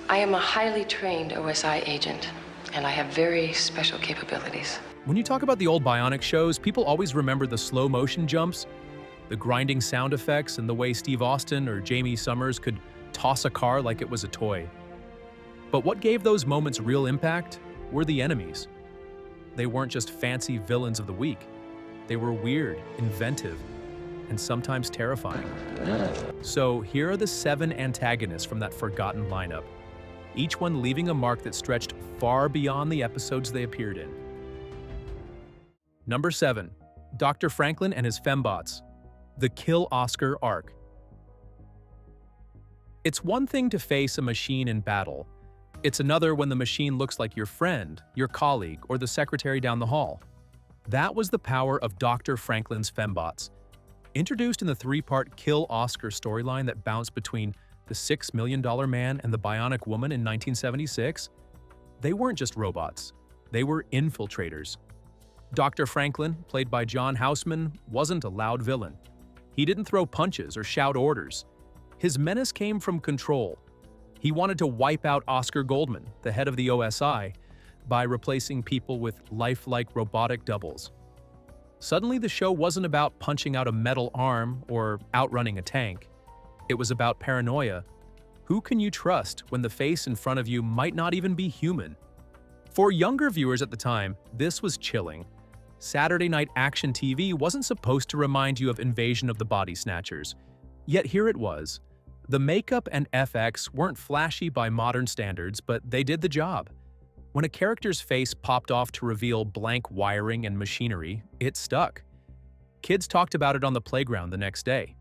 I am a highly trained OSI agent, and I have very special capabilities. When you talk about the old Bionic shows, people always remember the slow motion jumps, the grinding sound effects, and the way Steve Austin or Jaime Sommers could toss a car like it was a toy. But what gave those moments real impact were the enemies. They weren't just fancy villains of the week. They were weird, inventive, and sometimes terrifying. So here are the 7 antagonists from that forgotten lineup, each one leaving a mark that stretched far beyond the episodes they appeared in. Number 7. Dr. Franklin and his Fembots. The Kill Oscar arc. It's one thing to face a machine in battle. It's another when the machine looks like your friend, your colleague, or the secretary down the hall. That was the power of Dr. Franklin's Fembots. Introduced in the 3-part Kill Oscar storyline that bounced between the $6 Million Man and the Bionic Woman in 1976, they weren't just robots. They were infiltrators. Dr. Franklin, played by John Houseman, wasn't a loud villain. He didn't throw punches or shout orders. His menace came from control. He wanted to wipe out Oscar Goldman, the head of the OSI, by replacing people with lifelike robotic doubles. Suddenly, the show wasn't about punching out a metal arm or outrunning a tank. It was about paranoia. Who can you trust when the face in front of you might not even be human? For younger viewers at the time, this was chilling. Saturday night action TV wasn't supposed to remind you of Invasion of the Body Snatchers. Yet here it was. The makeup and FX weren't flashy by modern standards, but they did the job. When a character's face popped off to reveal blank wiring and machinery, it stuck. Kids talked about it on the playground the next day.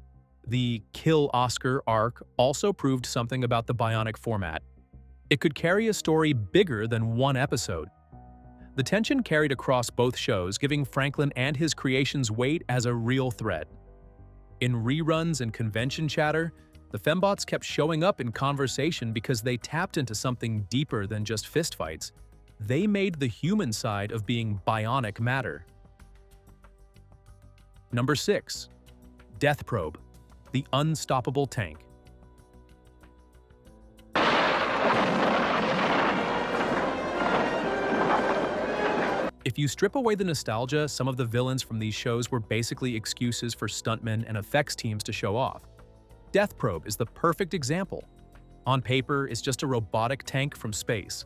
The Kill Oscar arc also proved something about the Bionic format. It could carry a story bigger than one episode. The tension carried across both shows, giving Franklin and his creations weight as a real threat. In reruns and convention chatter, the Fembots kept showing up in conversation because they tapped into something deeper than just fistfights. They made the human side of being bionic matter. Number 6. Death Probe, the unstoppable tank. If you strip away the nostalgia, some of the villains from these shows were basically excuses for stuntmen and effects teams to show off. Death Probe is the perfect example. On paper, it's just a robotic tank from space.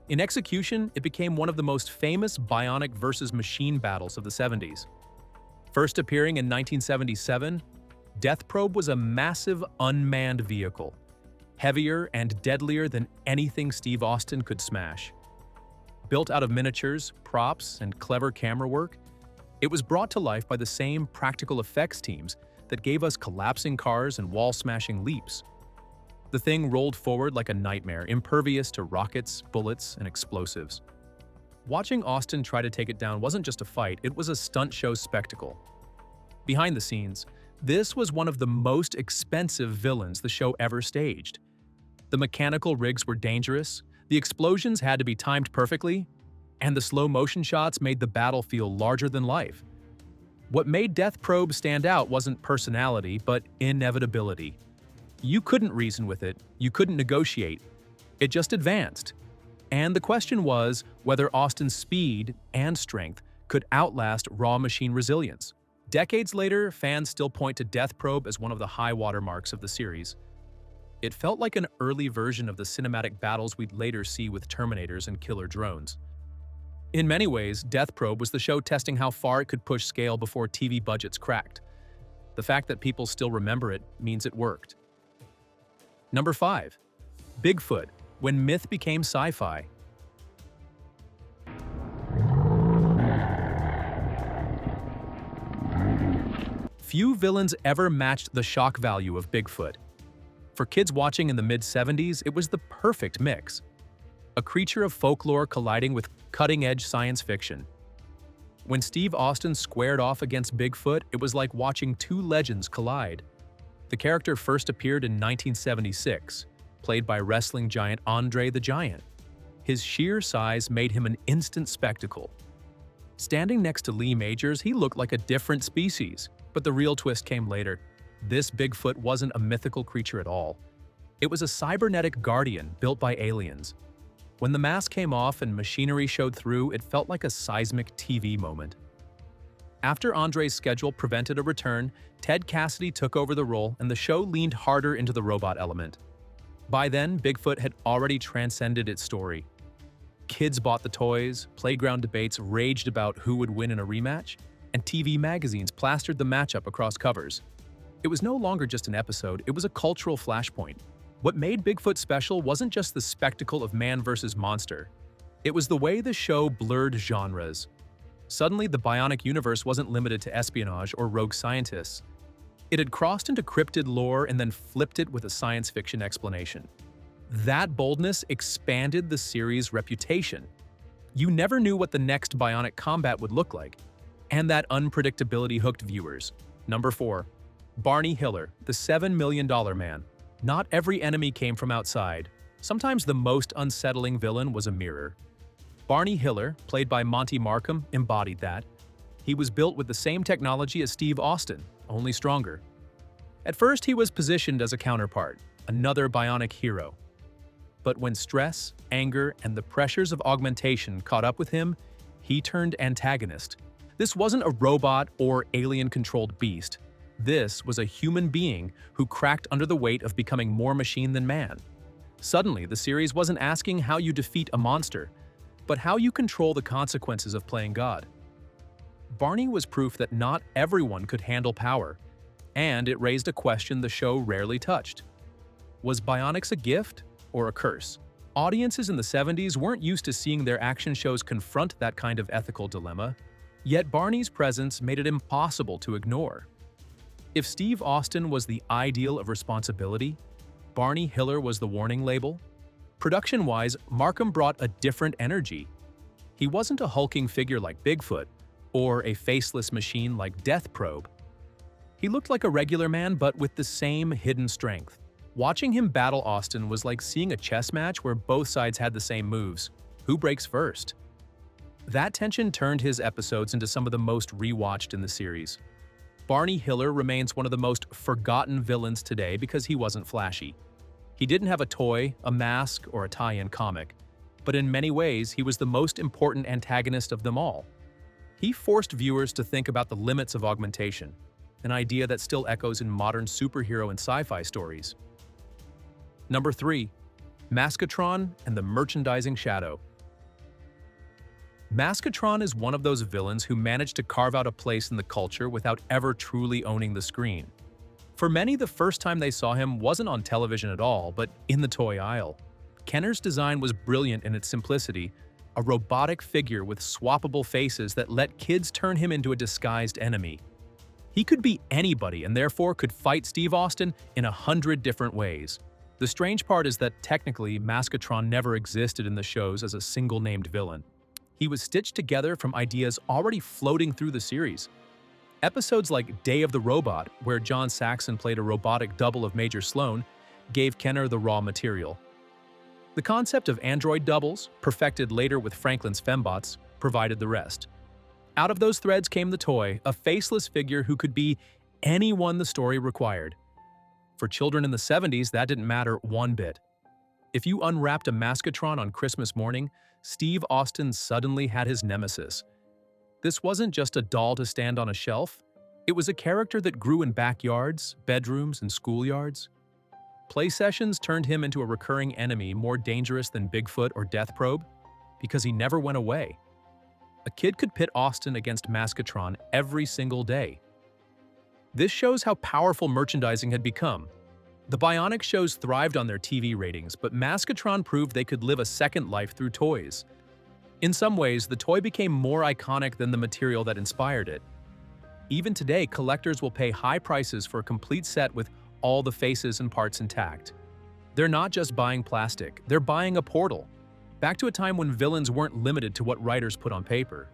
In execution, it became one of the most famous bionic versus machine battles of the 70s. First appearing in 1977, Death Probe was a massive unmanned vehicle, heavier and deadlier than anything Steve Austin could smash. Built out of miniatures, props, and clever camera work, it was brought to life by the same practical effects teams that gave us collapsing cars and wall-smashing leaps. The thing rolled forward like a nightmare, impervious to rockets, bullets, and explosives. Watching Austin try to take it down wasn't just a fight, it was a stunt show spectacle. Behind the scenes, this was one of the most expensive villains the show ever staged. The mechanical rigs were dangerous, the explosions had to be timed perfectly, and the slow-motion shots made the battle feel larger than life. What made Death Probe stand out wasn't personality, but inevitability. You couldn't reason with it, you couldn't negotiate. It just advanced. And the question was whether Austin's speed and strength could outlast raw machine resilience. Decades later, fans still point to Death Probe as one of the high watermarks of the series. It felt like an early version of the cinematic battles we'd later see with Terminators and killer drones. In many ways, Death Probe was the show testing how far it could push scale before TV budgets cracked. The fact that people still remember it means it worked. Number 5. Bigfoot, when myth became sci-fi. Few villains ever matched the shock value of Bigfoot. For kids watching in the mid-70s, it was the perfect mix. A creature of folklore colliding with cutting-edge science fiction. When Steve Austin squared off against Bigfoot, it was like watching two legends collide. The character first appeared in 1976, played by wrestling giant André the Giant. His sheer size made him an instant spectacle. Standing next to Lee Majors, he looked like a different species, but the real twist came later. This Bigfoot wasn't a mythical creature at all. It was a cybernetic guardian built by aliens. When the mask came off and machinery showed through, it felt like a seismic TV moment. After André's schedule prevented a return, Ted Cassidy took over the role and the show leaned harder into the robot element. By then, Bigfoot had already transcended its story. Kids bought the toys, playground debates raged about who would win in a rematch, and TV magazines plastered the matchup across covers. It was no longer just an episode, it was a cultural flashpoint. What made Bigfoot special wasn't just the spectacle of man versus monster. It was the way the show blurred genres. Suddenly, the Bionic universe wasn't limited to espionage or rogue scientists. It had crossed into cryptid lore and then flipped it with a science fiction explanation. That boldness expanded the series' reputation. You never knew what the next Bionic combat would look like, and that unpredictability hooked viewers. Number 4. Barney Hiller, the $7 million man. Not every enemy came from outside. Sometimes the most unsettling villain was a mirror. Barney Hiller, played by Monty Markham, embodied that. He was built with the same technology as Steve Austin, only stronger. At first, he was positioned as a counterpart, another Bionic hero. But when stress, anger, and the pressures of augmentation caught up with him, he turned antagonist. This wasn't a robot or alien-controlled beast. This was a human being who cracked under the weight of becoming more machine than man. Suddenly, the series wasn't asking how you defeat a monster, but how you control the consequences of playing God. Barney was proof that not everyone could handle power, and it raised a question the show rarely touched. Was Bionics a gift or a curse? Audiences in the 70s weren't used to seeing their action shows confront that kind of ethical dilemma, yet Barney's presence made it impossible to ignore. If Steve Austin was the ideal of responsibility, Barney Hiller was the warning label. Production-wise, Markham brought a different energy. He wasn't a hulking figure like Bigfoot, or a faceless machine like Death Probe. He looked like a regular man, but with the same hidden strength. Watching him battle Austin was like seeing a chess match where both sides had the same moves. Who breaks first? That tension turned his episodes into some of the most rewatched in the series. Barney Hiller remains one of the most forgotten villains today because he wasn't flashy. He didn't have a toy, a mask, or a tie-in comic, but in many ways he was the most important antagonist of them all. He forced viewers to think about the limits of augmentation, an idea that still echoes in modern superhero and sci-fi stories. Number 3. Maskatron and the Merchandising Shadow. Maskatron is one of those villains who managed to carve out a place in the culture without ever truly owning the screen. For many, the first time they saw him wasn't on television at all, but in the toy aisle. Kenner's design was brilliant in its simplicity, a robotic figure with swappable faces that let kids turn him into a disguised enemy. He could be anybody and therefore could fight Steve Austin in 100 different ways. The strange part is that technically, Maskatron never existed in the shows as a single-named villain. He was stitched together from ideas already floating through the series. Episodes like Day of the Robot, where John Saxon played a robotic double of Major Sloan, gave Kenner the raw material. The concept of android doubles, perfected later with Franklin's Fembots, provided the rest. Out of those threads came the toy, a faceless figure who could be anyone the story required. For children in the 70s, that didn't matter one bit. If you unwrapped a Maskatron on Christmas morning, Steve Austin suddenly had his nemesis. This wasn't just a doll to stand on a shelf. It was a character that grew in backyards, bedrooms, and schoolyards. Play sessions turned him into a recurring enemy more dangerous than Bigfoot or Death Probe because he never went away. A kid could pit Austin against Maskatron every single day. This shows how powerful merchandising had become. The Bionic shows thrived on their TV ratings, but Maskatron proved they could live a second life through toys. In some ways, the toy became more iconic than the material that inspired it. Even today, collectors will pay high prices for a complete set with all the faces and parts intact. They're not just buying plastic, they're buying a portal, back to a time when villains weren't limited to what writers put on paper.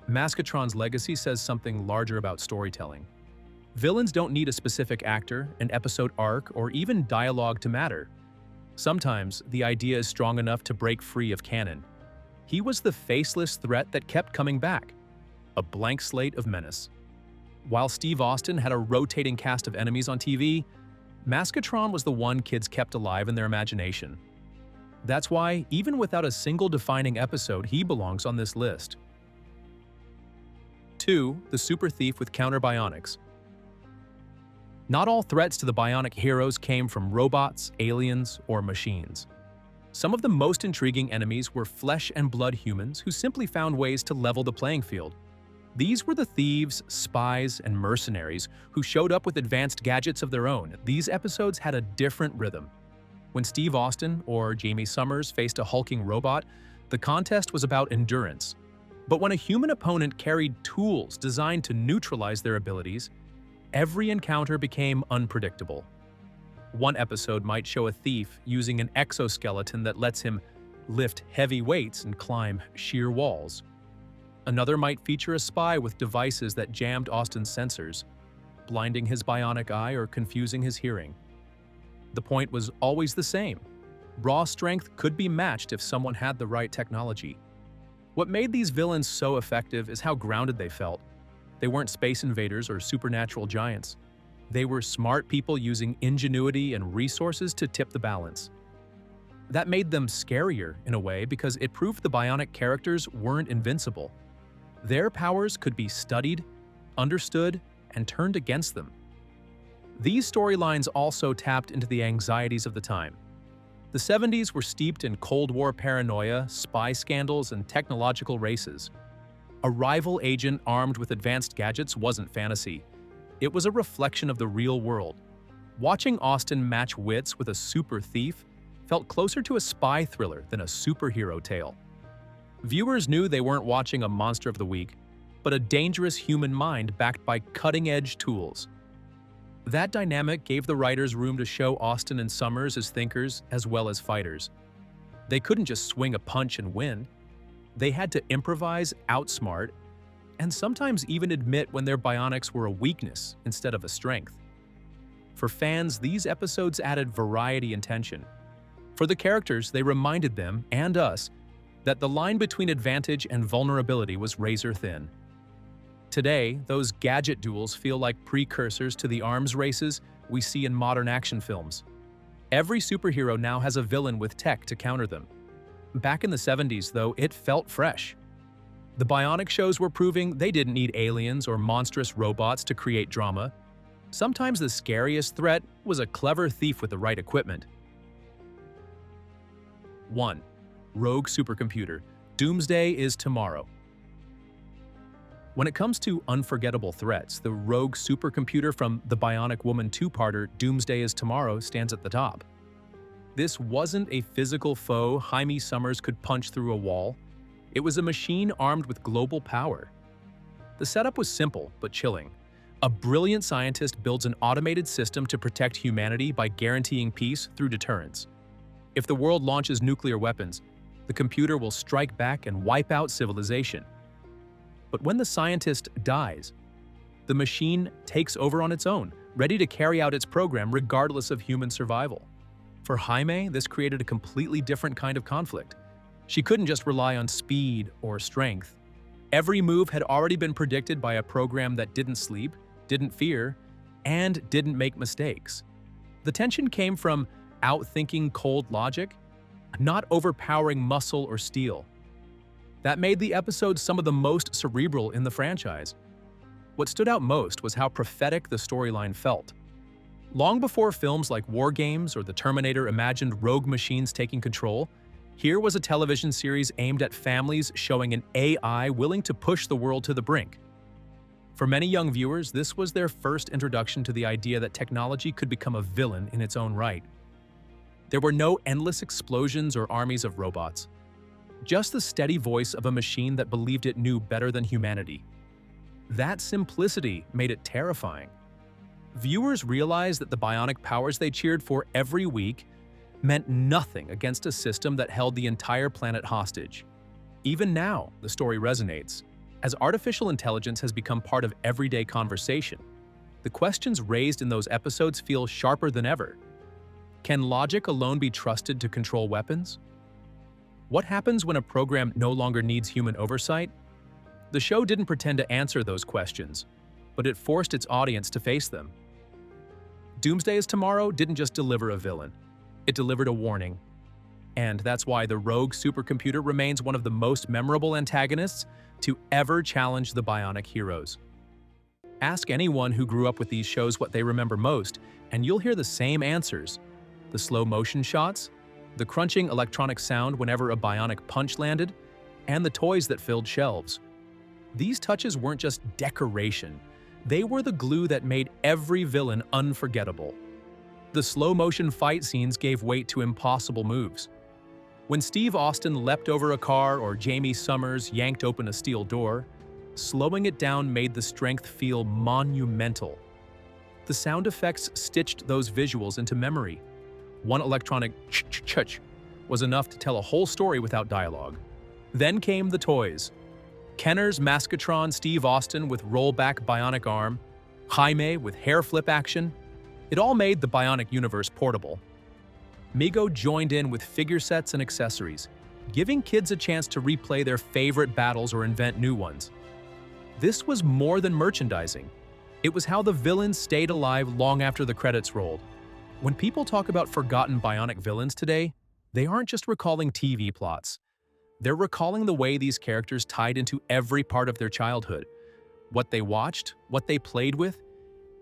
Maskatron's legacy says something larger about storytelling. Villains don't need a specific actor, an episode arc, or even dialogue to matter. Sometimes, the idea is strong enough to break free of canon. He was the faceless threat that kept coming back, a blank slate of menace. While Steve Austin had a rotating cast of enemies on TV, Maskatron was the one kids kept alive in their imagination. That's why, even without a single defining episode, he belongs on this list. 2. The super thief with Counter-Bionics. Not all threats to the bionic heroes came from robots, aliens, or machines. Some of the most intriguing enemies were flesh and blood humans who simply found ways to level the playing field. These were the thieves, spies, and mercenaries who showed up with advanced gadgets of their own. These episodes had a different rhythm. When Steve Austin or Jaime Sommers faced a hulking robot, the contest was about endurance. But when a human opponent carried tools designed to neutralize their abilities, every encounter became unpredictable. One episode might show a thief using an exoskeleton that lets him lift heavy weights and climb sheer walls. Another might feature a spy with devices that jammed Austin's sensors, blinding his bionic eye or confusing his hearing. The point was always the same. Raw strength could be matched if someone had the right technology. What made these villains so effective is how grounded they felt. They weren't space invaders or supernatural giants. They were smart people using ingenuity and resources to tip the balance. That made them scarier in a way because it proved the bionic characters weren't invincible. Their powers could be studied, understood, and turned against them. These storylines also tapped into the anxieties of the time. The 70s were steeped in Cold War paranoia, spy scandals, and technological races. A rival agent armed with advanced gadgets wasn't fantasy. It was a reflection of the real world. Watching Austin match wits with a super thief felt closer to a spy thriller than a superhero tale. Viewers knew they weren't watching a monster of the week, but a dangerous human mind backed by cutting-edge tools. That dynamic gave the writers room to show Austin and Sommers as thinkers as well as fighters. They couldn't just swing a punch and win. They had to improvise, outsmart, and sometimes even admit when their bionics were a weakness instead of a strength. For fans, these episodes added variety and tension. For the characters, they reminded them, and us, that the line between advantage and vulnerability was razor-thin. Today, those gadget duels feel like precursors to the arms races we see in modern action films. Every superhero now has a villain with tech to counter them. Back in the 70s, though, it felt fresh. The Bionic shows were proving they didn't need aliens or monstrous robots to create drama. Sometimes the scariest threat was a clever thief with the right equipment. 1. Rogue supercomputer. Doomsday Is Tomorrow. When it comes to unforgettable threats, the rogue supercomputer from the Bionic Woman two-parter Doomsday Is Tomorrow stands at the top. This wasn't a physical foe Jaime Sommers could punch through a wall. It was a machine armed with global power. The setup was simple but chilling. A brilliant scientist builds an automated system to protect humanity by guaranteeing peace through deterrence. If the world launches nuclear weapons, the computer will strike back and wipe out civilization. But when the scientist dies, the machine takes over on its own, ready to carry out its program regardless of human survival. For Jaime, this created a completely different kind of conflict. She couldn't just rely on speed or strength. Every move had already been predicted by a program that didn't sleep, didn't fear, and didn't make mistakes. The tension came from outthinking cold logic, not overpowering muscle or steel. That made the episodes some of the most cerebral in the franchise. What stood out most was how prophetic the storyline felt. Long before films like War Games or The Terminator imagined rogue machines taking control, here was a television series aimed at families showing an AI willing to push the world to the brink. For many young viewers, this was their first introduction to the idea that technology could become a villain in its own right. There were no endless explosions or armies of robots. Just the steady voice of a machine that believed it knew better than humanity. That simplicity made it terrifying. Viewers realized that the bionic powers they cheered for every week meant nothing against a system that held the entire planet hostage. Even now, the story resonates. As artificial intelligence has become part of everyday conversation, the questions raised in those episodes feel sharper than ever. Can logic alone be trusted to control weapons? What happens when a program no longer needs human oversight? The show didn't pretend to answer those questions, but it forced its audience to face them. Doomsday Is Tomorrow didn't just deliver a villain, it delivered a warning. And that's why the rogue supercomputer remains one of the most memorable antagonists to ever challenge the Bionic heroes. Ask anyone who grew up with these shows what they remember most, and you'll hear the same answers. The slow motion shots, the crunching electronic sound whenever a bionic punch landed, and the toys that filled shelves. These touches weren't just decoration, they were the glue that made every villain unforgettable. The slow-motion fight scenes gave weight to impossible moves. When Steve Austin leapt over a car or Jaime Sommers yanked open a steel door, slowing it down made the strength feel monumental. The sound effects stitched those visuals into memory. One electronic ch-ch-ch was enough to tell a whole story without dialogue. Then came the toys. Kenner's Maskatron Steve Austin with rollback bionic arm, Jaime with hair flip action. It all made the Bionic universe portable. Mego joined in with figure sets and accessories, giving kids a chance to replay their favorite battles or invent new ones. This was more than merchandising. It was how the villains stayed alive long after the credits rolled. When people talk about forgotten Bionic villains today, they aren't just recalling TV plots. They're recalling the way these characters tied into every part of their childhood. What they watched, what they played with,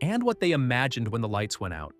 and what they imagined when the lights went out.